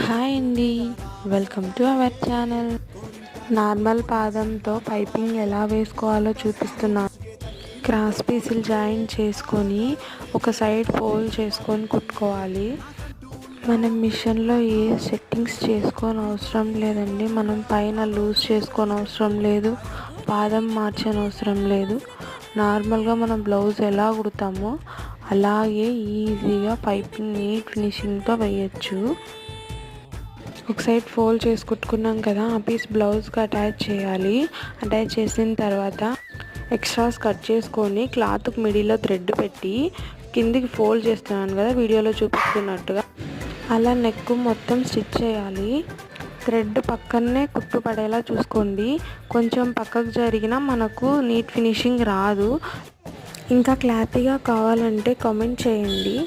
Hi అండి, welcome to our channel. Normal పాదంతో piping ఎలా వేసుకోవాలో చూపిస్తున్నాను. క్రాస్ పీసులు జాయిన్ చేసుకొని ఒక సైడ్ ఫోల్డ్ చేసుకొని కుట్టుకోవాలి. మనం మిషన్లో ఏ సెట్టింగ్స్ చేసుకోని అవసరం లేదండి. మనం పైన లూజ్ చేసుకోని అవసరం లేదు, పాదం మార్చని అవసరం లేదు. నార్మల్గా మనం బ్లౌజ్ ఎలా కుడతామో అలాగే ఈజీగా పైపింగ్ నీట్ ఫినిషింగ్తో వేయచ్చు. ఒక సైడ్ ఫోల్డ్ చేసి కుట్టుకున్నాం కదా, ఆ పీస్ బ్లౌజ్కి అటాచ్ చేయాలి. అటాచ్ చేసిన తర్వాత ఎక్స్ట్రాస్ కట్ చేసుకొని క్లాత్కి మిడిల్లో థ్రెడ్ పెట్టి కిందికి ఫోల్డ్ చేస్తున్నాను కదా వీడియోలో చూపిస్తున్నట్టుగా, అలా నెక్ మొత్తం స్టిచ్ చేయాలి. థ్రెడ్ పక్కనే కుట్టు పడేలా చూసుకోండి. కొంచెం పక్కకు జరిగినా మనకు నీట్ ఫినిషింగ్ రాదు. ఇంకా క్లారిటీగా కావాలంటే కామెంట్ చేయండి.